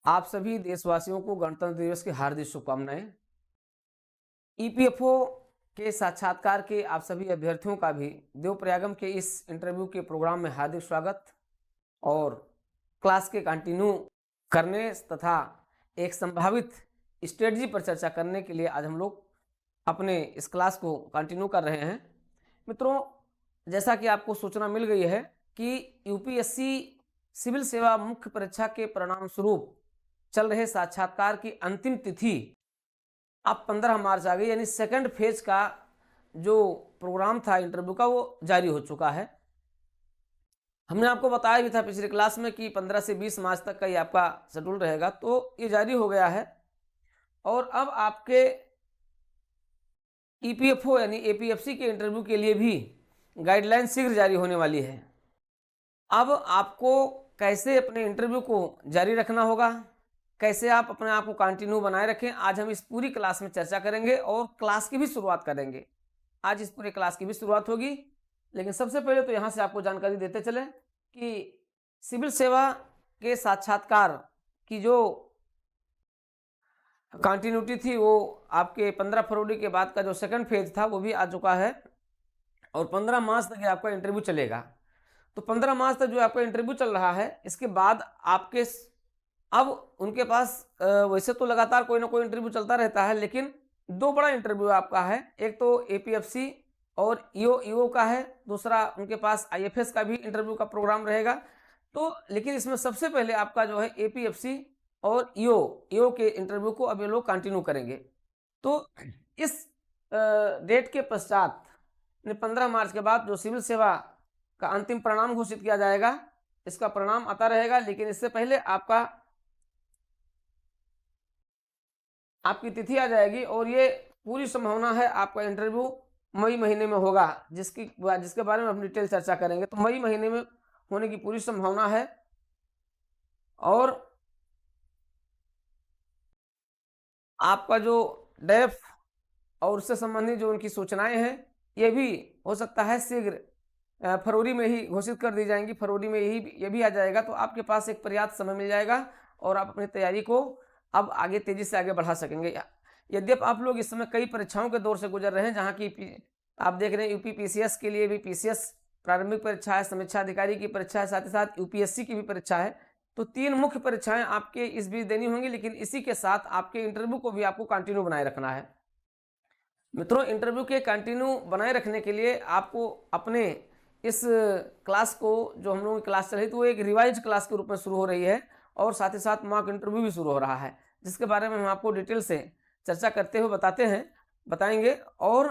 आप सभी देशवासियों को गणतंत्र दिवस की हार्दिक शुभकामनाएं। ईपीएफओ के साक्षात्कार के आप सभी अभ्यर्थियों का भी देवप्रयागम के इस इंटरव्यू के प्रोग्राम में हार्दिक स्वागत। और क्लास के कंटिन्यू करने तथा एक संभावित स्ट्रेटजी पर चर्चा करने के लिए आज हम लोग अपने इस क्लास को कंटिन्यू कर रहे हैं। मित्रों, जैसा कि आपको सूचना मिल गई है कि यूपीएससी सिविल सेवा मुख्य परीक्षा के परिणाम स्वरूप चल रहे साक्षात्कार की अंतिम तिथि अब 15 मार्च आ गई, यानी सेकंड फेज का जो प्रोग्राम था इंटरव्यू का वो जारी हो चुका है। हमने आपको बताया भी था पिछली क्लास में कि 15 से 20 मार्च तक का ये आपका शेड्यूल रहेगा, तो ये जारी हो गया है। और अब आपके ईपीएफओ यानी एपीएफसी के इंटरव्यू के लिए भी गाइडलाइन शीघ्र जारी होने वाली है। अब आपको कैसे अपने इंटरव्यू को जारी रखना होगा, कैसे आप अपने आप को कंटिन्यू बनाए रखें, आज हम इस पूरी क्लास में चर्चा करेंगे और क्लास की भी शुरुआत करेंगे। आज इस पूरे क्लास की भी शुरुआत होगी, लेकिन सबसे पहले तो यहाँ से आपको जानकारी देते चलें कि सिविल सेवा के साक्षात्कार की जो कंटिन्यूटी थी वो आपके 15 फरवरी के बाद का जो सेकंड फेज था वो भी आ चुका है और 15 मार्च तक आपका इंटरव्यू चलेगा। तो 15 मार्च तक जो आपका इंटरव्यू चल रहा है, इसके बाद आपके अब उनके पास वैसे तो लगातार कोई ना कोई इंटरव्यू चलता रहता है, लेकिन दो बड़ा इंटरव्यू आपका है। एक तो एपीएफसी और ईओ का है, दूसरा उनके पास आईएफएस का भी इंटरव्यू का प्रोग्राम रहेगा। तो लेकिन इसमें सबसे पहले आपका जो है एपीएफसी और ईओ के इंटरव्यू को अब ये लोग कंटिन्यू करेंगे। तो इस डेट के पश्चात 15 मार्च के बाद जो सिविल सेवा का अंतिम परिणाम घोषित किया जाएगा, इसका परिणाम आता रहेगा। लेकिन इससे पहले आपकी तिथि आ जाएगी और ये पूरी संभावना है आपका इंटरव्यू मई महीने में होगा, जिसके बारे में हम डिटेल चर्चा करेंगे। तो मई महीने में होने की पूरी संभावना है। और आपका जो डेफ और उससे संबंधित जो उनकी सूचनाएं हैं, ये भी हो सकता है शीघ्र फरवरी में ही घोषित कर दी जाएंगी। फरवरी में ये भी आ जाएगा, तो आपके पास एक पर्याप्त समय मिल जाएगा और आप अपनी तैयारी को अब आगे तेजी से आगे बढ़ा सकेंगे। यद्यपि आप लोग इस समय कई परीक्षाओं के दौर से गुजर रहे हैं, जहाँ की आप देख रहे हैं यूपी पीसीएस के लिए भी पीसीएस प्रारंभिक परीक्षा है, समीक्षा अधिकारी की परीक्षा है, साथ ही साथ यूपीएससी की भी परीक्षा है। तो 3 मुख्य परीक्षाएं आपके इस बीच देनी होंगी, लेकिन इसी के साथ आपके इंटरव्यू को भी आपको कंटिन्यू बनाए रखना है। मित्रों, इंटरव्यू के कंटिन्यू बनाए रखने के लिए आपको अपने इस क्लास को, जो हम लोगों की क्लास चल रही थी, वो एक रिवाइज क्लास के रूप में शुरू हो रही है और साथ ही साथ मॉक इंटरव्यू भी शुरू हो रहा है, जिसके बारे में हम आपको डिटेल से चर्चा करते हुए बताएंगे। और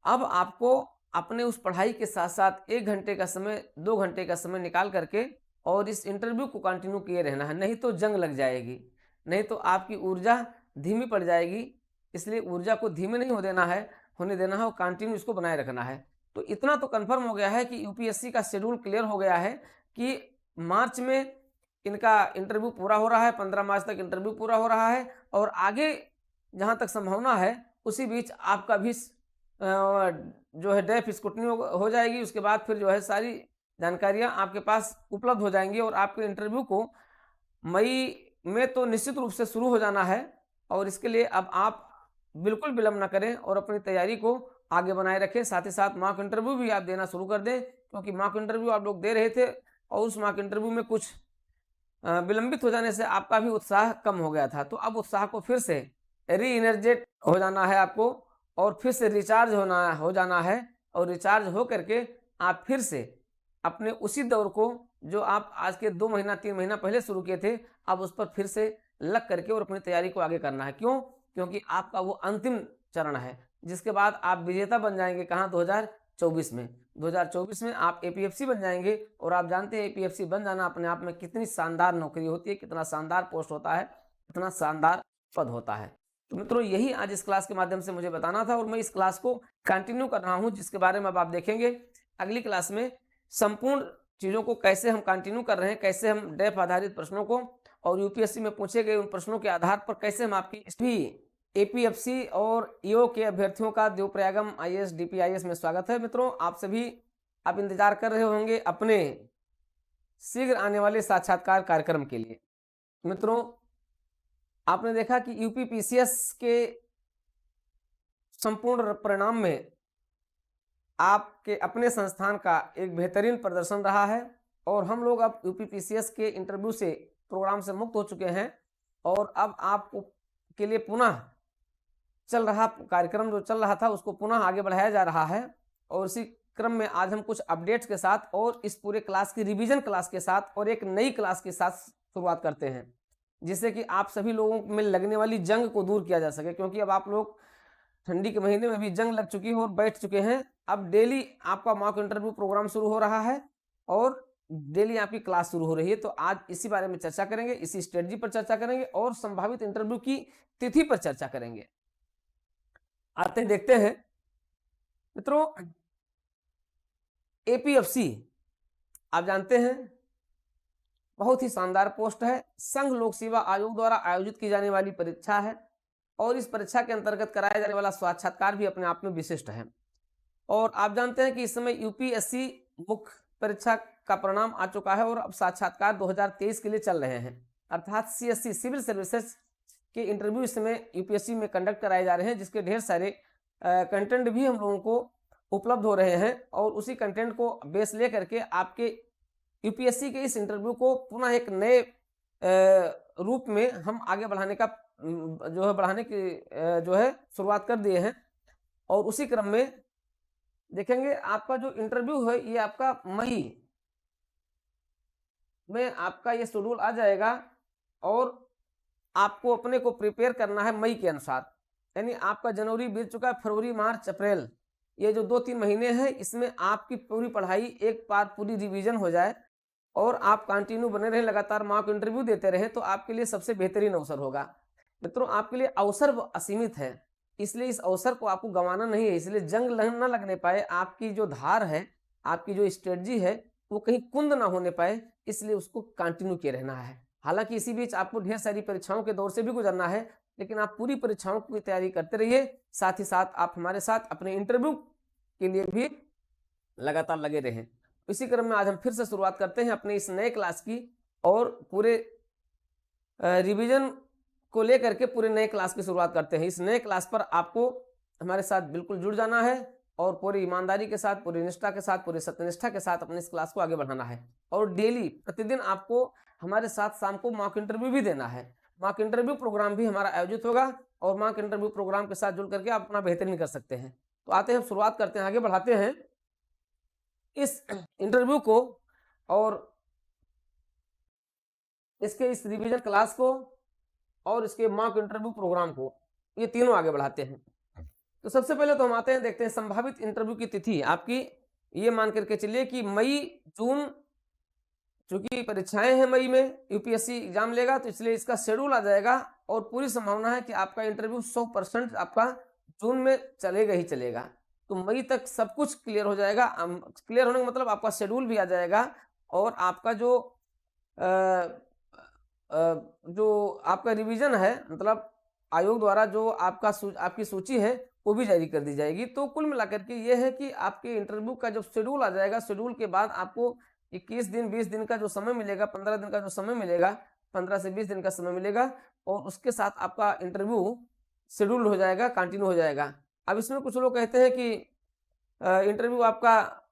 अब आपको अपने उस पढ़ाई के साथ साथ 1 घंटे का समय, 2 घंटे का समय निकाल करके और इस इंटरव्यू को कंटिन्यू किए रहना है, नहीं तो जंग लग जाएगी, नहीं तो आपकी ऊर्जा धीमी पड़ जाएगी। इसलिए ऊर्जा को धीमे नहीं होने देना है और कंटिन्यू इसको बनाए रखना है। तो इतना तो कंफर्म हो गया है कि यूपीएससी का शेड्यूल क्लियर हो गया है कि मार्च में इनका इंटरव्यू पूरा हो रहा है, 15 मार्च तक इंटरव्यू पूरा हो रहा है और आगे जहां तक संभावना है उसी बीच आपका भी जो है डेफ स्क्रूटनी हो जाएगी। उसके बाद फिर जो है सारी जानकारियां आपके पास उपलब्ध हो जाएंगी और आपके इंटरव्यू को मई में तो निश्चित रूप से शुरू हो जाना है। और इसके लिए अब आप बिल्कुल विलंब न करें और अपनी तैयारी को आगे बनाए रखें। साथ ही साथ मॉक इंटरव्यू भी आप देना शुरू कर दें, क्योंकि मॉक इंटरव्यू आप लोग दे रहे थे और उस मॉक इंटरव्यू में कुछ विलंबित हो जाने से आपका भी उत्साह कम हो गया था। तो अब उत्साह को फिर से री एनर्जेट हो जाना है आपको और फिर से रिचार्ज हो जाना है और रिचार्ज हो करके आप फिर से अपने उसी दौर को, जो आप आज के 2 महीना 3 महीना पहले शुरू किए थे, अब उस पर फिर से लग करके और अपनी तैयारी को आगे करना है। क्यों? क्योंकि आपका वो अंतिम चरण है, जिसके बाद आप विजेता बन जाएंगे। कहाँ? 2024 में। 2024 में आप एपीएफसी बन जाएंगे और आप जानते हैं एपीएफसी बन जाना अपने आप में कितनी शानदार नौकरी होती है, कितना शानदार पोस्ट होता है, कितना शानदार पद होता है। तो मित्रों, यही आज इस क्लास के माध्यम से मुझे बताना था और मैं इस क्लास को कंटिन्यू कर रहा हूँ, जिसके बारे में अब आप देखेंगे अगली क्लास में संपूर्ण चीज़ों को कैसे हम कंटिन्यू कर रहे हैं, कैसे हम डेफ आधारित प्रश्नों को और यूपीएससी में पूछे गए उन प्रश्नों के आधार पर कैसे हम आपकी भी एपीएफसी और ईओ के अभ्यर्थियों का देवप्रयागम आईएएस डीपीआईएस में स्वागत है। मित्रों, आप इंतजार कर रहे होंगे अपने शीघ्र आने वाले साक्षात्कार कार्यक्रम के लिए। मित्रों, आपने देखा कि यूपीपीसीएस के संपूर्ण परिणाम में आपके अपने संस्थान का एक बेहतरीन प्रदर्शन रहा है और हम लोग अब यूपीपीसीएस के इंटरव्यू से प्रोग्राम से मुक्त हो चुके हैं और अब आपको के लिए पुनः चल रहा कार्यक्रम जो चल रहा था उसको पुनः आगे बढ़ाया जा रहा है और इसी क्रम में आज हम कुछ अपडेट्स के साथ और इस पूरे क्लास की रिवीजन क्लास के साथ और एक नई क्लास के साथ शुरुआत करते हैं, जिससे कि आप सभी लोगों में लगने वाली जंग को दूर किया जा सके, क्योंकि अब आप लोग ठंडी के महीने में भी जंग लग चुकी है और बैठ चुके हैं। अब डेली आपका मॉक इंटरव्यू प्रोग्राम शुरू हो रहा है और डेली आपकी क्लास शुरू हो रही है। तो आज इसी बारे में चर्चा करेंगे, इसी स्ट्रेटजी पर चर्चा करेंगे और संभावित इंटरव्यू की तिथि पर चर्चा करेंगे। आते हैं, देखते हैं मित्रों। एपीएफसी आप जानते हैं बहुत ही शानदार पोस्ट है, संघ लोक सेवा आयोग द्वारा आयोजित की जाने वाली परीक्षा है और इस परीक्षा के अंतर्गत कराया जाने वाला साक्षात्कार भी अपने आप में विशिष्ट है। और आप जानते हैं कि इस समय यूपीएससी मुख्य परीक्षा का परिणाम आ चुका है और अब साक्षात्कार 2023 के लिए चल रहे हैं, अर्थात सीएससी सिविल सर्विसेज के इंटरव्यू इस समय यूपीएससी में कंडक्ट कराए जा रहे हैं, जिसके ढेर सारे कंटेंट भी हम लोगों को उपलब्ध हो रहे हैं और उसी कंटेंट को बेस ले करके आपके यूपीएससी के इस इंटरव्यू को पुनः एक नए रूप में हम आगे बढ़ाने का बढ़ाने की जो है शुरुआत कर दिए हैं। और उसी क्रम में देखेंगे आपका जो इंटरव्यू है ये आपका मई में आपका ये शेड्यूल आ जाएगा और आपको अपने को प्रिपेयर करना है मई के अनुसार, यानी आपका जनवरी बीत चुका है, फरवरी मार्च अप्रैल ये जो 2-3 महीने हैं इसमें आपकी पूरी पढ़ाई एक बार पूरी रिवीजन हो जाए और आप कंटिन्यू बने रहें, लगातार मॉक इंटरव्यू देते रहें तो आपके लिए सबसे बेहतरीन अवसर होगा। मित्रों, आपके लिए अवसर असीमित है, इसलिए इस अवसर को आपको गंवाना नहीं है। इसलिए जंग न लगने पाए, आपकी जो धार है, आपकी जो स्ट्रेटजी है वो कहीं कुंद ना होने पाए, इसलिए उसको कंटिन्यू किए रहना है। हालांकि इसी बीच आपको ढेर सारी परीक्षाओं के दौर से भी गुजरना है, लेकिन आप पूरी परीक्षाओं की तैयारी करते रहिए, साथ ही साथ आप हमारे साथ अपने इंटरव्यू के लिए भी लगातार लगे रहें। इसी क्रम में आज हम फिर से शुरुआत करते हैं अपने इस नए क्लास की और पूरे रिवीजन को लेकर के पूरे नए क्लास की शुरुआत करते हैं। इस नए क्लास पर आपको हमारे साथ बिल्कुल जुड़ जाना है और पूरी ईमानदारी के साथ, पूरी निष्ठा के साथ, पूरी सत्यनिष्ठा के साथ अपने इस क्लास को आगे बढ़ाना है और डेली प्रतिदिन आपको हमारे साथ शाम को मॉक इंटरव्यू भी देना है। मॉक इंटरव्यू प्रोग्राम भी हमारा आयोजित होगा और मॉक इंटरव्यू प्रोग्राम के साथ जुड़ करके आप अपना बेहतरीन कर सकते हैं। तो आते हैं, हम शुरुआत करते हैं, आगे बढ़ाते हैं इस इंटरव्यू को और इसके इस रिवीजन क्लास को और इसके मॉक इंटरव्यू प्रोग्राम को, ये तीनों आगे बढ़ाते हैं। तो सबसे पहले तो हम आते हैं, देखते हैं संभावित इंटरव्यू की तिथि आपकी ये मान करके चलिए कि मई जून, चूंकि परीक्षाएं हैं मई में, यूपीएससी एग्जाम लेगा तो इसलिए इसका शेड्यूल आ जाएगा और पूरी संभावना है कि आपका इंटरव्यू 100% आपका जून में चलेगा ही चलेगा। तो मई तक सब कुछ क्लियर हो जाएगा। क्लियर होने का मतलब आपका शेड्यूल भी आ जाएगा और आपका जो आपका रिवीजन है, मतलब आयोग द्वारा जो आपकी सूची है वो भी जारी कर दी जाएगी। तो कुल मिलाकर के ये है कि आपके इंटरव्यू का जब शेड्यूल आ जाएगा, शेड्यूल के बाद आपको 21 दिन 20 दिन का जो समय मिलेगा, 15 दिन का जो समय मिलेगा, 15 से 20 दिन का समय मिलेगा और उसके साथ आपका इंटरव्यू शेड्यूल हो जाएगा, कंटिन्यू हो जाएगा। अब इसमें कुछ लोग कहते हैं कि इंटरव्यू आपका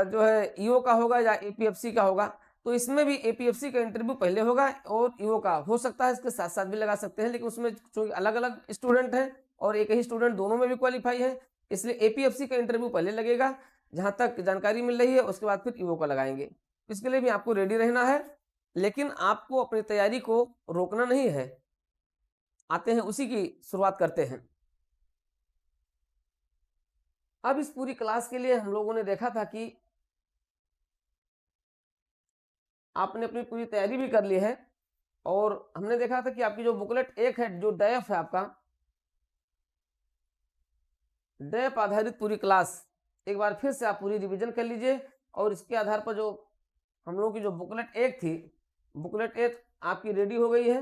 जो है ईओ का होगा या एपीएफसी का होगा, तो इसमें भी एपीएफसी का इंटरव्यू पहले होगा और ईओ का हो सकता है, इसके साथ साथ भी लगा सकते हैं, लेकिन उसमें जो अलग अलग स्टूडेंट हैं और एक ही स्टूडेंट दोनों में भी क्वालिफाई है, इसलिए एपीएफसी का इंटरव्यू पहले लगेगा जहां तक जानकारी मिल रही है, उसके बाद फिर ईओ का लगाएंगे। इसके लिए भी आपको रेडी रहना है, लेकिन आपको अपनी तैयारी को रोकना नहीं है। आते हैं, उसी की शुरुआत करते हैं। अब इस पूरी क्लास के लिए हम लोगों ने देखा था कि आपने अपनी पूरी तैयारी भी कर ली है और हमने देखा था कि आपकी जो बुकलेट 1 है, जो डैफ है आपका, डैफ आधारित पूरी क्लास एक बार फिर से आप पूरी रिवीजन कर लीजिए और इसके आधार पर जो हम लोगों की जो बुकलेट 1 थी, बुकलेट 1 आपकी रेडी हो गई है।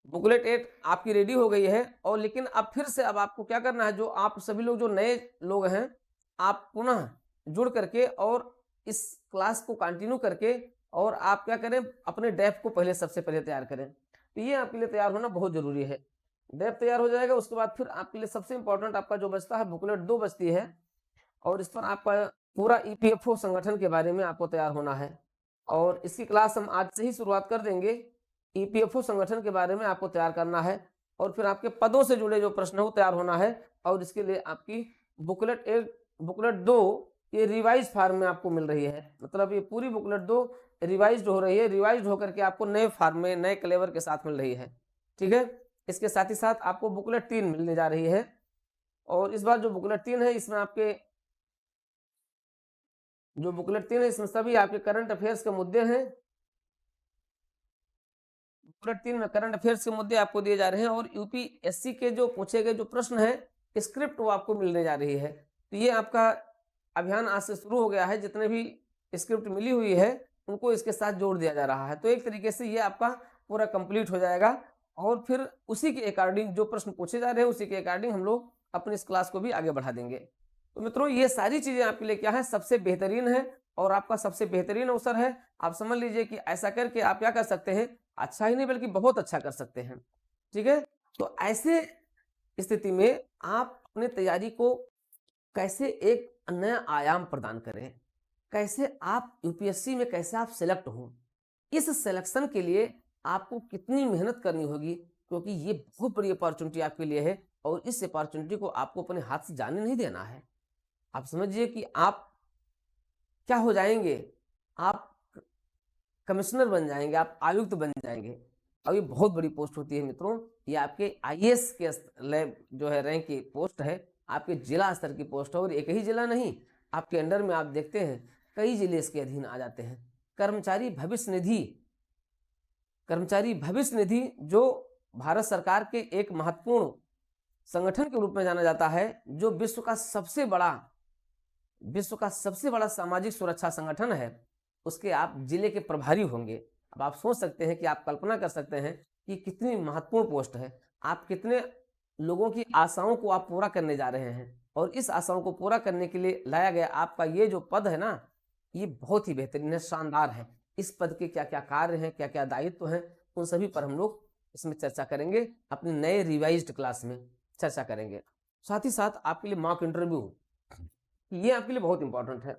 बुकलेट 8 आपकी रेडी हो गई है और लेकिन अब फिर से अब आपको क्या करना है, जो आप सभी लोग जो नए लोग हैं, आप पुनः जुड़ करके और इस क्लास को कंटिन्यू करके और आप क्या करें, अपने डेफ को पहले सबसे पहले तैयार करें। तो ये आपके लिए तैयार होना बहुत जरूरी है। डेफ तैयार हो जाएगा, उसके बाद फिर आपके लिए सबसे इंपॉर्टेंट आपका जो बचता है बुकलेट 2 बचती है, और इस पर आपका पूरा ईपीएफओ संगठन के बारे में आपको तैयार होना है। और इसकी क्लास हम आज से ही शुरुआत कर देंगे। ईपीएफओ संगठन के बारे में आपको तैयार करना है, और फिर आपके पदों से जुड़े जो प्रश्न है वो तैयार होना है। और इसके लिए आपकी बुकलेट 1 बुकलेट 2 ये रिवाइज फॉर्म में आपको मिल रही है, मतलब ये पूरी बुकलेट 2 रिवाइज्ड हो रही है, रिवाइज्ड होकर के आपको नए फॉर्म में नए क्लेवर के साथ मिल रही है। ठीक है, इसके साथ ही साथ आपको बुकलेट 3 मिलने जा रही है, और इस बार जो बुकलेट 3 है इसमें आपके जो बुकलेट 3 है इसमें सभी आपके करंट अफेयर्स के मुद्दे हैं। बुकलेट 3 में करंट अफेयर्स के मुद्दे आपको दिए जा रहे हैं, और यूपीएससी के जो पूछे गए जो प्रश्न है स्क्रिप्ट वो आपको मिलने जा रही है। तो ये आपका अभियान आज से शुरू हो गया है, जितने भी स्क्रिप्ट मिली हुई है उनको इसके साथ जोड़ दिया जा रहा है। तो एक तरीके से ये आपका पूरा कंप्लीट हो जाएगा, और फिर उसी के अकॉर्डिंग जो प्रश्न पूछे जा रहे हैं उसी के अकॉर्डिंग हम लोग अपनी इस क्लास को भी आगे बढ़ा देंगे। तो मित्रों ये सारी चीजें आपके लिए क्या है, सबसे बेहतरीन है, और आपका सबसे बेहतरीन अवसर है। आप समझ लीजिए कि ऐसा करके आप क्या कर सकते हैं, अच्छा ही नहीं बल्कि बहुत अच्छा कर सकते हैं। ठीक है, तो ऐसे स्थिति में आप अपनी तैयारी को कैसे एक नया आयाम प्रदान करें, कैसे आप यूपीएससी में कैसे आप सिलेक्ट हो, इस सिलेक्शन के लिए आपको कितनी मेहनत करनी होगी, क्योंकि ये बहुत बड़ी अपॉर्चुनिटी आपके लिए है, और इस अपॉर्चुनिटी को आपको अपने हाथ से जाने नहीं देना है। आप समझिए कि आप क्या हो जाएंगे, आप कमिश्नर बन जाएंगे, आप आयुक्त बन जाएंगे, और ये बहुत बड़ी पोस्ट होती है मित्रों। ये आपके आईएएस के जो है रैंक की पोस्ट है, आपके जिला स्तर की पोस्ट है, और एक ही जिला नहीं, आपके अंडर में आप देखते हैं कई जिले इसके अधीन आ जाते हैं। कर्मचारी भविष्य निधि, कर्मचारी भविष्य निधि जो भारत सरकार के एक महत्वपूर्ण संगठन के रूप में जाना जाता है, जो विश्व का सबसे बड़ा सामाजिक सुरक्षा संगठन है, उसके आप जिले के प्रभारी होंगे। अब आप सोच सकते हैं कि आप कल्पना कर सकते हैं कि कितनी महत्वपूर्ण पोस्ट है, आप कितने लोगों की आशाओं को आप पूरा करने जा रहे हैं, और इस आशाओं को पूरा करने के लिए लाया गया आपका ये जो पद है ना, ये बहुत ही बेहतरीन है, शानदार है। इस पद के क्या क्या कार्य हैं, क्या क्या दायित्व हैं, उन सभी पर हम लोग इसमें चर्चा करेंगे, अपनी नए रिवाइज्ड क्लास में चर्चा करेंगे। साथ ही साथ आपके लिए मॉक इंटरव्यू, ये आपके लिए बहुत इंपॉर्टेंट है।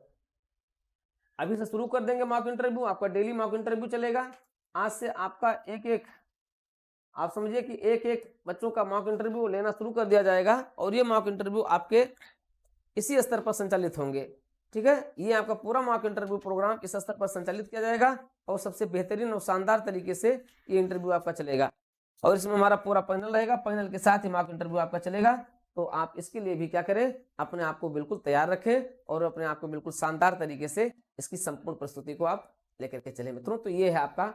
अभी से शुरू कर देंगे मॉक इंटरव्यू, आपका डेली मॉक इंटरव्यू चलेगा। आज से आपका आप समझिए कि एक बच्चों का मॉक इंटरव्यू लेना शुरू कर दिया जाएगा, और ये मॉक इंटरव्यू आपके इसी स्तर पर संचालित होंगे। ठीक है, ये आपका पूरा मॉक इंटरव्यू प्रोग्राम इस स्तर पर संचालित किया जाएगा, और सबसे बेहतरीन और शानदार तरीके से ये इंटरव्यू आपका चलेगा, और इसमें हमारा पूरा पैनल रहेगा, पैनल के साथ ही मॉक इंटरव्यू आपका चलेगा। तो आप इसके लिए भी क्या करें, अपने आप को बिल्कुल तैयार रखें, और अपने आप को बिल्कुल शानदार तरीके से इसकी संपूर्ण प्रस्तुति को आप लेकर के चले मित्रों। तो ये है आपका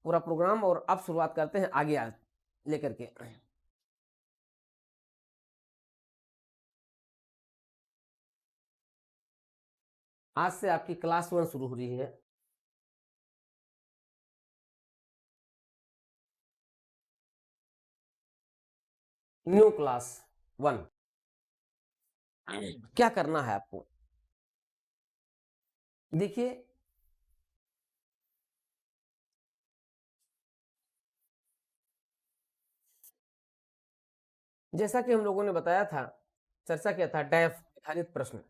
पूरा प्रोग्राम, और अब शुरुआत करते हैं आगे लेकर के। आज से आपकी क्लास 1 शुरू हो रही है। न्यू क्लास 1 क्या करना है आपको, देखिए जैसा कि हम लोगों ने बताया था, चर्चा किया था डैफ आधारित प्रश्न।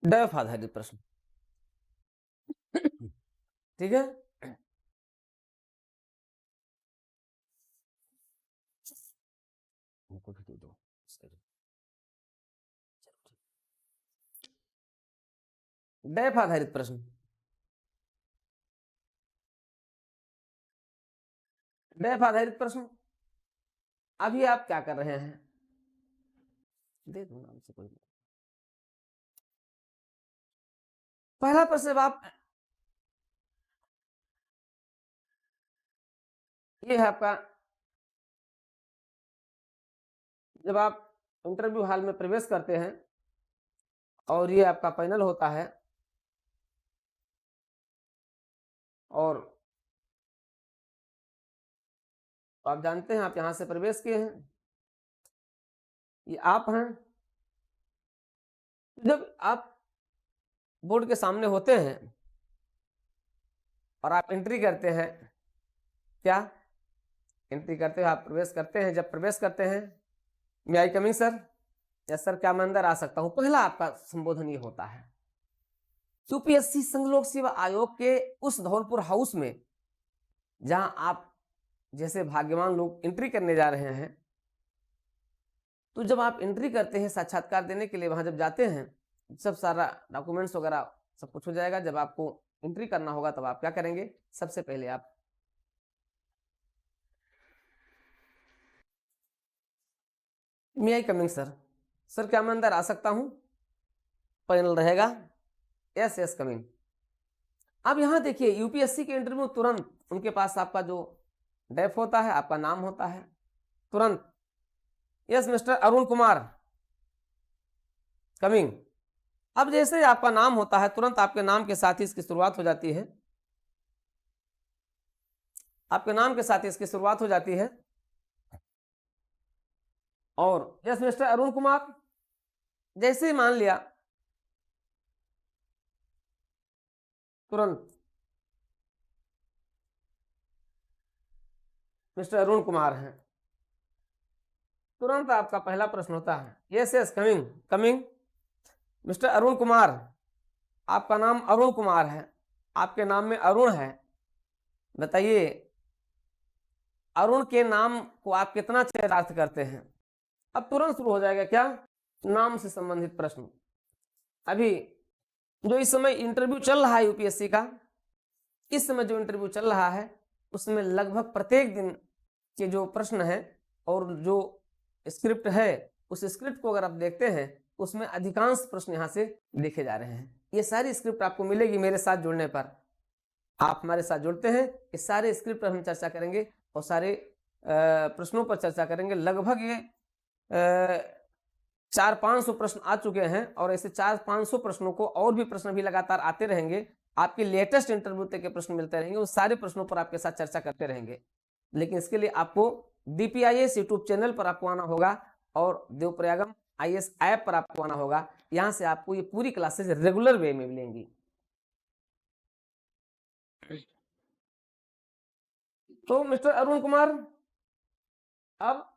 डैफ आधारित प्रश्न, ठीक है। हमको भी दे दो। डैफ आधारित प्रश्न, डैफ आधारित प्रश्न। अभी आप क्या कर रहे हैं, दे दूंगा हमसे कोई। पहला प्रश्न, जब आप ये है आपका, जब आप इंटरव्यू हॉल में प्रवेश करते हैं और ये आपका पैनल होता है, और आप जानते हैं आप यहाँ से प्रवेश किए हैं, ये आप हैं। जब आप बोर्ड के सामने होते हैं और आप एंट्री करते हैं, क्या एंट्री करते हैं, आप प्रवेश करते हैं, जब प्रवेश करते हैं, may I coming sir, yes sir, क्या मैं अंदर आ सकता हूं, पहला आपका संबोधन ये होता है। यूपीएससी संघ लोक सेवा आयोग के उस धौलपुर हाउस में जहां आप जैसे भाग्यवान लोग एंट्री करने जा रहे हैं, तो जब आप एंट्री करते हैं साक्षात्कार देने के लिए, वहां जब जाते हैं, सब सारा डॉक्यूमेंट्स वगैरह सब कुछ हो जाएगा। जब आपको एंट्री करना होगा तब आप क्या करेंगे, सबसे पहले आप मे आई कमिंग सर, सर क्या मैं अंदर आ सकता हूं, पैनल रहेगा, यस यस कमिंग। अब यहां देखिए यूपीएससी के इंटरव्यू तुरंत उनके पास आपका जो डेफ होता है, आपका नाम होता है, तुरंत yes mister Arun Kumar coming. अब जैसे ही आपका नाम होता है, तुरंत आपके नाम के साथ ही इसकी शुरुआत हो जाती है, आपके नाम के साथ ही इसकी शुरुआत हो जाती है, और यस मिस्टर अरुण कुमार, जैसे ही मान लिया तुरंत मिस्टर अरुण कुमार हैं, तुरंत आपका पहला प्रश्न होता है, yes yes coming coming. Mister Arun Kumar, आपका नाम अरुण कुमार है, आपके नाम में अरुण है, बताइए अरुण के नाम को आप कितना चरितार्थ करते हैं। अब तुरंत शुरू हो जाएगा क्या, नाम से संबंधित प्रश्न। अभी जो इस समय इंटरव्यू चल रहा है यूपीएससी का, इस समय जो इंटरव्यू चल रहा है उसमें लगभग प्रत्येक दिन के जो प्रश्न है और जो स्क्रिप्ट है, उस स्क्रिप्ट को अगर आप देखते हैं उसमें अधिकांश प्रश्न यहाँ से देखे जा रहे हैं। ये सारी स्क्रिप्ट आपको मिलेगी मेरे साथ जुड़ने पर, आप हमारे साथ जुड़ते हैं, इस सारे स्क्रिप्ट पर हम चर्चा करेंगे और सारे प्रश्नों पर चर्चा करेंगे। लगभग ये 400-500 प्रश्न आ चुके हैं और ऐसे 400-500 प्रश्नों को और भी प्रश्न भी लगातार आते रहेंगे, आपके लेटेस्ट इंटरव्यू तक के प्रश्न मिलते रहेंगे, उस सारे प्रश्नों पर आपके साथ चर्चा करते रहेंगे। लेकिन इसके लिए आपको DPIS यूट्यूब चैनल पर आपको आना होगा और देवप्रयागम IAS ऐप पर आपको आना होगा। यहाँ से आपको ये पूरी क्लासेस रेगुलर वे में मिलेंगी। तो मिस्टर अरुण कुमार, अब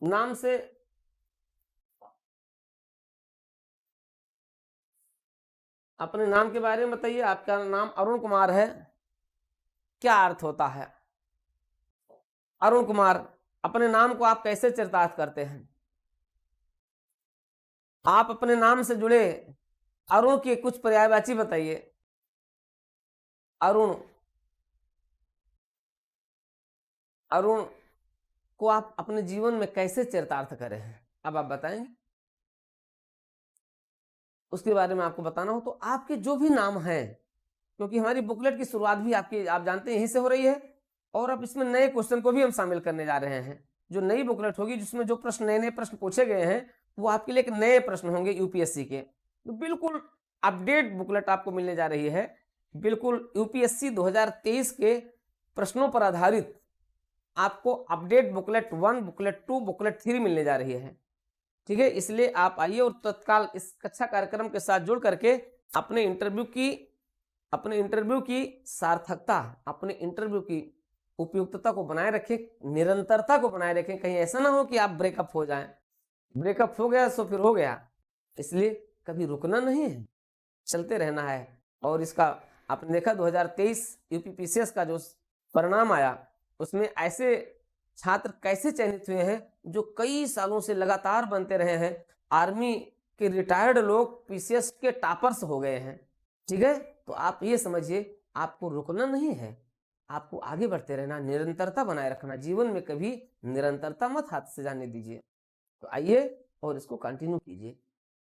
नाम से अपने नाम के बारे में बताइए। आपका नाम अरुण कुमार है, क्या अर्थ होता है अरुण कुमार, अपने नाम को आप कैसे चरितार्थ करते हैं। आप अपने नाम से जुड़े अरुण की कुछ पर्यायवाची बताइए। अरुण, अरुण को आप अपने जीवन में कैसे चरितार्थ करे हैं, अब आप बताएंगे। उसके बारे में आपको बताना हो तो आपके जो भी नाम है, क्योंकि हमारी बुकलेट की शुरुआत भी आपकी आप जानते हैं यहीं से हो रही है, और अब इसमें नए क्वेश्चन को भी हम शामिल करने जा रहे हैं। जो नई बुकलेट होगी जिसमें जो प्रश्न नए नए प्रश्न पूछे गए हैं वो आपके लिए एक नए प्रश्न होंगे यूपीएससी के, तो बिल्कुल अपडेट बुकलेट आपको मिलने जा रही है। बिल्कुल यूपीएससी 2023 के प्रश्नों पर आधारित आपको अपडेट बुकलेट 1, बुकलेट 2, बुकलेट 3 मिलने जा रही है। ठीक है, इसलिए आप आइए और तत्काल इस कक्षा कार्यक्रम के साथ जुड़ करके अपने इंटरव्यू की सार्थकता, अपने इंटरव्यू की उपयुक्तता को बनाए रखें, निरंतरता को बनाए रखें। कहीं ऐसा ना हो कि आप ब्रेकअप हो जाएं, ब्रेकअप हो गया सो फिर हो गया, इसलिए कभी रुकना नहीं है, चलते रहना है। और इसका आपने देखा 2023 यूपीपीसीएस का जो परिणाम आया उसमें ऐसे छात्र कैसे चयनित हुए हैं जो कई सालों से लगातार बनते रहे हैं। आर्मी के रिटायर्ड लोग पीसीएस के टॉपर्स हो गए हैं। ठीक है, तो आप ये समझिए आपको रुकना नहीं है, आपको आगे बढ़ते रहना, निरंतरता बनाए रखना, जीवन में कभी निरंतरता मत हाथ से जाने दीजिए। तो आइए और इसको कंटिन्यू कीजिए।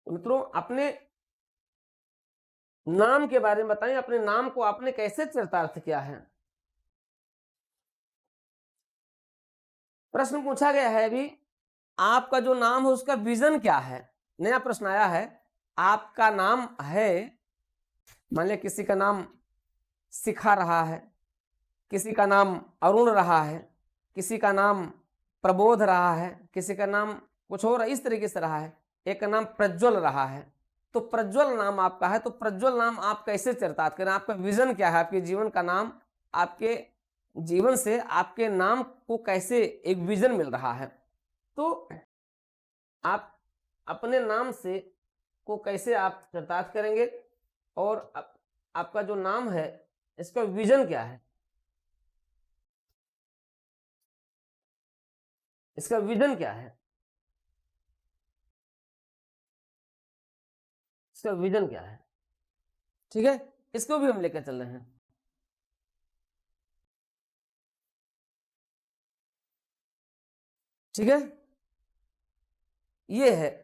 तो मित्रों, अपने नाम के बारे में बताएं, अपने नाम को आपने कैसे चरितार्थ किया है। प्रश्न पूछा गया है अभी, आपका जो नाम है उसका विजन क्या है। नया प्रश्न आया है, आपका नाम है, मान लिया किसी का नाम शिखा रहा है, किसी का नाम अरुण रहा है, किसी का नाम प्रबोध रहा है, किसी का नाम कुछ और इस तरीके से रहा है, एक का नाम प्रज्वल रहा है। तो प्रज्वल नाम आपका है, तो प्रज्वल नाम आप कैसे चरितार्थ करें, आपका विजन क्या है, आपके जीवन का नाम, आपके जीवन से आपके नाम को कैसे एक विजन मिल रहा है। तो आप अपने नाम से को कैसे आप चरितार्थ करेंगे और आपका जो नाम है इसका विजन क्या है, इसका विजन क्या है, इसका विजन क्या है। ठीक है, इसको भी हम लेकर चल रहे हैं। ठीक है, ये है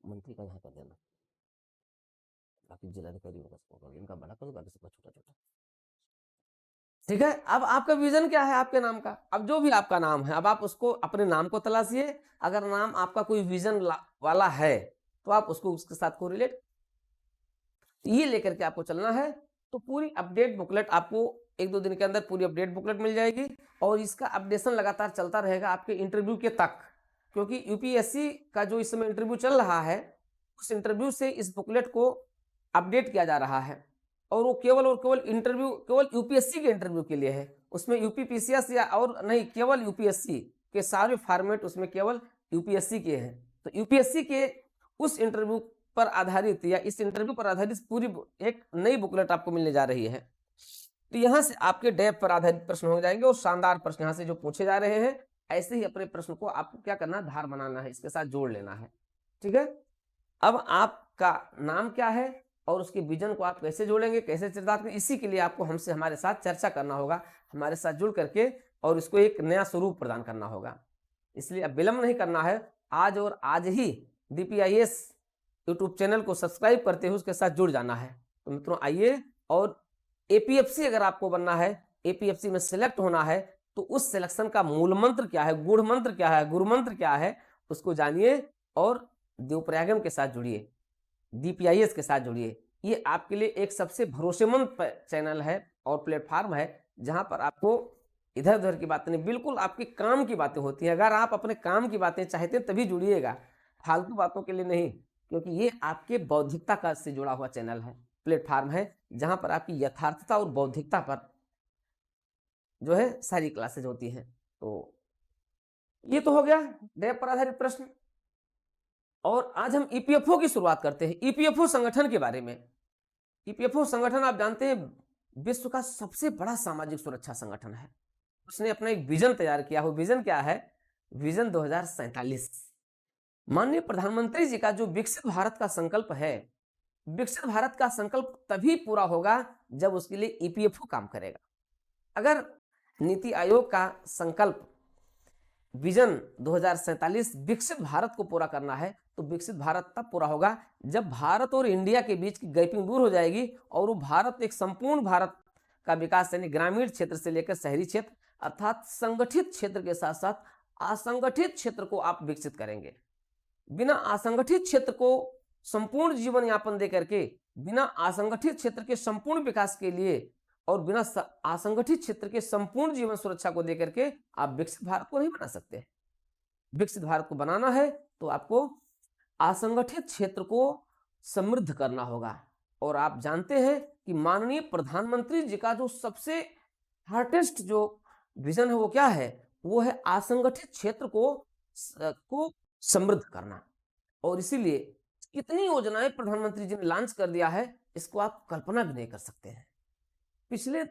मंत्री का यहाँ कर देना, बाकी जिलाधिकारी होगा, इनका बड़ा करो, बाकी सबका छोटा छोटा। ठीक है, अब आपका विजन क्या है आपके नाम का। अब जो भी आपका नाम है, अब आप उसको अपने नाम को तलाशिए। अगर नाम आपका कोई विजन वाला है तो आप उसको उसके साथ को रिलेट ये लेकर के आपको चलना है। तो पूरी अपडेट बुकलेट आपको 1-2 दिन के अंदर पूरी अपडेट बुकलेट मिल जाएगी और इसका अपडेशन लगातार चलता रहेगा आपके इंटरव्यू के तक, क्योंकि यूपीएससी का जो इस समय इंटरव्यू चल रहा है उस इंटरव्यू से इस बुकलेट को अपडेट किया जा रहा है और वो केवल और केवल इंटरव्यू केवल यूपीएससी के इंटरव्यू के लिए है। उसमें यूपी पीसीएस या और नहीं, केवल यूपीएससी के सारे फॉर्मेट उसमें केवल यूपीएससी के हैं। तो यूपीएससी के उस इंटरव्यू पर आधारित या इस इंटरव्यू पर आधारित पूरी एक नई बुकलेट आपको मिलने जा रही है। तो यहाँ से आपके डेप पर आधारित प्रश्न हो जाएंगे और शानदार प्रश्न यहाँ से जो पूछे जा रहे हैं, ऐसे ही अपने प्रश्न को आपको क्या करना है, धार बनाना है, इसके साथ जोड़ लेना है। ठीक है, अब आपका नाम क्या है और उसके विजन को आप कैसे जोड़ेंगे, कैसे चरितार्थ करेंगे, इसी के लिए आपको हमसे हमारे साथ चर्चा करना होगा, हमारे साथ जुड़ करके और इसको एक नया स्वरूप प्रदान करना होगा। इसलिए अब विलंब नहीं करना है, आज और आज ही DPIS यूट्यूब चैनल को सब्सक्राइब करते हुए उसके साथ जुड़ जाना है। तो मित्रों आइए, और APFC अगर आपको बनना है, APFC में सिलेक्ट होना है, तो उस सिलेक्शन का मूल मंत्र क्या है, गुड़ मंत्र क्या है, गुरु मंत्र क्या है, उसको जानिए और देवप्रयागम के साथ जुड़िए, DPIS के साथ जुड़िए। ये आपके लिए एक सबसे भरोसेमंद चैनल है और प्लेटफार्म है जहां पर आपको इधर उधर की बातें नहीं, बिल्कुल आपके काम की बातें होती हैं। अगर आप अपने काम की बातें चाहते हैं तभी जुड़िएगा, फालतू बातों के लिए नहीं, क्योंकि ये आपके बौद्धिकता का से जुड़ा हुआ चैनल है, प्लेटफार्म है, जहां पर आपकी यथार्थता और बौद्धिकता पर जो है सारी क्लासेज होती हैं। तो ये तो हो गया डेप पर आधारित प्रश्न। और आज हम ईपीएफओ की शुरुआत करते हैं, ईपीएफओ संगठन के बारे में। ईपीएफओ संगठन आप जानते हैं विश्व का सबसे बड़ा सामाजिक सुरक्षा संगठन है। उसने अपना एक विजन तैयार किया हो, विजन क्या है, विजन 2047। माननीय प्रधानमंत्री जी का जो विकसित भारत का संकल्प है, विकसित भारत का संकल्प तभी पूरा होगा जब उसके लिए ईपीएफओ काम करेगा। अगर नीति आयोग का संकल्प विजन 2047 विकसित भारत को पूरा करना है, तो विकसित भारत तब पूरा होगा जब भारत और इंडिया के बीच की गैपिंग दूर हो जाएगी और वो भारत एक संपूर्ण भारत का विकास, यानी ग्रामीण क्षेत्र से लेकर शहरी क्षेत्र, अर्थात संगठित क्षेत्र के साथ साथ असंगठित क्षेत्र को आप विकसित करेंगे। बिना असंगठित क्षेत्र को संपूर्ण जीवन यापन दे करके, बिना असंगठित क्षेत्र के संपूर्ण विकास के लिए और बिना असंगठित क्षेत्र के संपूर्ण जीवन सुरक्षा को देकर के आप विकसित भारत को नहीं बना सकते। विकसित भारत को बनाना है तो आपको असंगठित क्षेत्र को समृद्ध करना होगा। और आप जानते हैं कि माननीय प्रधानमंत्री जी का जो सबसे हार्टेस्ट जो विजन है वो क्या है, वो है असंगठित क्षेत्र को समृद्ध करना। और इसीलिए कितनी योजनाएं प्रधानमंत्री जी ने लॉन्च कर दिया है, इसको आप कल्पना भी नहीं कर सकते हैं। पिछले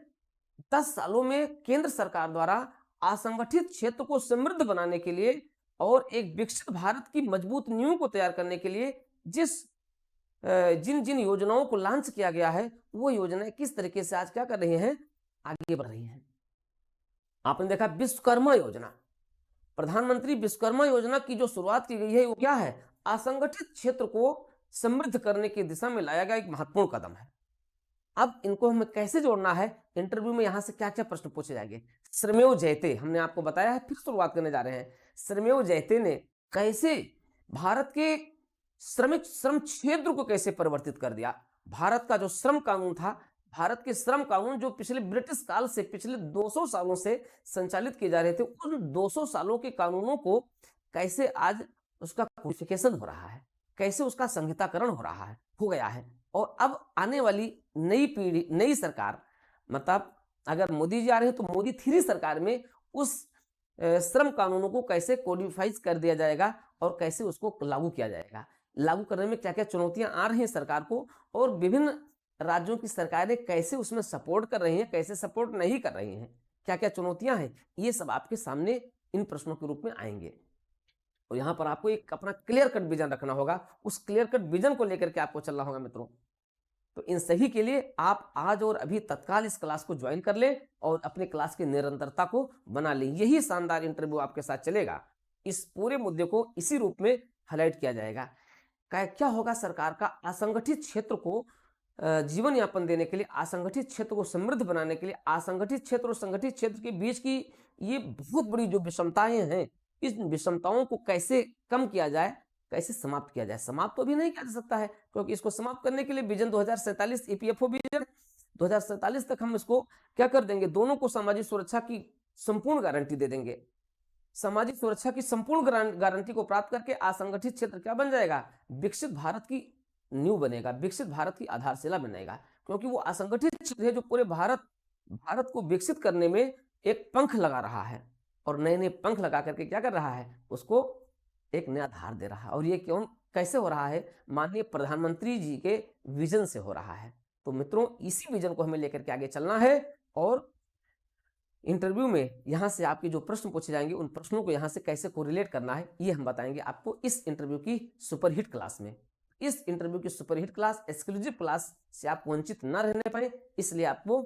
10 सालों में केंद्र सरकार द्वारा असंगठित क्षेत्र को समृद्ध बनाने के लिए और एक विकसित भारत की मजबूत नींव को तैयार करने के लिए जिन जिन योजनाओं को लॉन्च किया गया है, वो योजनाएं किस तरीके से आज क्या कर रही हैं, आगे बढ़ रही हैं। आपने देखा विश्वकर्मा योजना, प्रधानमंत्री विश्वकर्मा योजना की जो शुरुआत की गई है वो क्या है, असंगठित क्षेत्र को समृद्ध करने की दिशा में लाया गया एक महत्वपूर्ण कदम है। अब इनको हमें कैसे जोड़ना है, इंटरव्यू में यहां से क्या क्या प्रश्न पूछे जाएंगे। श्रमेव जयते हमने आपको बताया है, फिर शुरुआत करने जा रहे हैं। श्रमेव जयते ने कैसे भारत के श्रम क्षेत्र को कैसे परिवर्तित कर दिया। भारत का जो श्रम कानून था, भारत के श्रम कानून जो पिछले ब्रिटिश काल से पिछले 200 सालों से संचालित किए जा रहे थे, उन 200 सालों के कानूनों को कैसे आज उसका कोडिफिकेशन हो रहा है, कैसे उसका संहिताकरण हो गया है। और अब आने वाली नई पीढ़ी, नई सरकार, मतलब अगर मोदी जी आ रहे हैं तो मोदी 3 सरकार में उस श्रम कानूनों को कैसे कोडिफाइज कर दिया जाएगा और कैसे उसको लागू किया जाएगा। लागू करने में क्या क्या चुनौतियां आ रही हैं सरकार को, और विभिन्न राज्यों की सरकारें कैसे उसमें सपोर्ट कर रही हैं, कैसे सपोर्ट नहीं कर रही हैं, क्या क्या चुनौतियां हैं, ये सब आपके सामने इन प्रश्नों के रूप में आएंगे। और यहाँ पर आपको एक अपना क्लियर कट विजन रखना होगा, उस क्लियर कट विजन को लेकर के आपको चलना होगा मित्रों। तो इन सभी के लिए आप आज और अभी तत्काल इस क्लास को ज्वाइन कर लें और अपने क्लास की निरंतरता को बना लें। यही शानदार इंटरव्यू आपके साथ चलेगा। इस पूरे मुद्दे को इसी रूप में हाईलाइट किया जाएगा। क्या होगा, सरकार का असंगठित क्षेत्र को जीवन यापन देने के लिए, असंगठित क्षेत्र को समृद्ध बनाने के लिए, असंगठित क्षेत्र और संगठित क्षेत्र के बीच की ये बहुत बड़ी जो विषमताएं हैं, इस विषमताओं को कैसे कम किया जाए, कैसे समाप्त किया जाए। समाप्त तो अभी नहीं किया जा सकता है, क्योंकि इसको समाप्त करने के लिए विजन 2047 ईपीएफओ विजन 2047 तक हम इसको क्या कर देंगे, दोनों को सामाजिक सुरक्षा की संपूर्ण गारंटी दे देंगे। सामाजिक सुरक्षा की संपूर्ण गारंटी को प्राप्त करके असंगठित क्षेत्र क्या बन जाएगा, विकसित भारत की नींव बनेगा, विकसित भारत की आधारशिला बनेगा। क्योंकि वो असंगठित क्षेत्र है जो पूरे भारत को विकसित करने में एक पंख लगा रहा है, और नए नए पंख लगा करके क्या कर रहा है, उसको एक नया आधार दे रहा है। और ये क्यों, कैसे हो रहा है, माननीय प्रधानमंत्री जी के विजन से हो रहा है। तो मित्रों, इसी विजन को हमें लेकर के आगे चलना है, और इंटरव्यू में यहाँ से आपके जो प्रश्न पूछे जाएंगे, उन प्रश्नों को यहाँ से कैसे कोरिलेट करना है, ये हम बताएंगे आपको इस इंटरव्यू की सुपरहिट क्लास में। इस इंटरव्यू की सुपरहिट क्लास, एक्सक्लूसिव क्लास से आप वंचित न रहने पाए, इसलिए आपको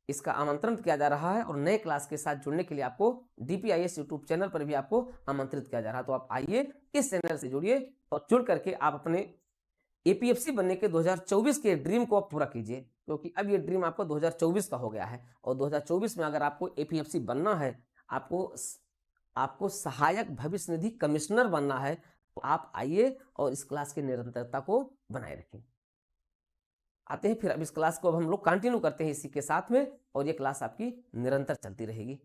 इसका आमंत्रण किया जा रहा है। और नए क्लास के साथ जुड़ने के लिए आपको DPIS यूट्यूब चैनल पर भी आपको आमंत्रित किया जा रहा है। तो आप आइए, इस चैनल से जुड़िए, और जुड़ करके आप अपने APFC बनने के 2024 के ड्रीम को आप पूरा कीजिए। क्योंकि अब ये ड्रीम आपका 2024 का हो गया है, और 2024 में अगर आपको APFC बनना है, आपको सहायक भविष्य निधि कमिश्नर बनना है, तो आप आइए और इस क्लास की निरंतरता को बनाए रखें। आते हैं फिर, अब इस क्लास को अब हम लोग कंटिन्यू करते हैं इसी के साथ में, और ये क्लास आपकी निरंतर चलती रहेगी।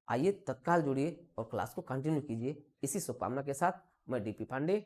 आइए तत्काल जुड़िए और क्लास को कंटिन्यू कीजिए। इसी शुभकामना के साथ मैं DP पांडे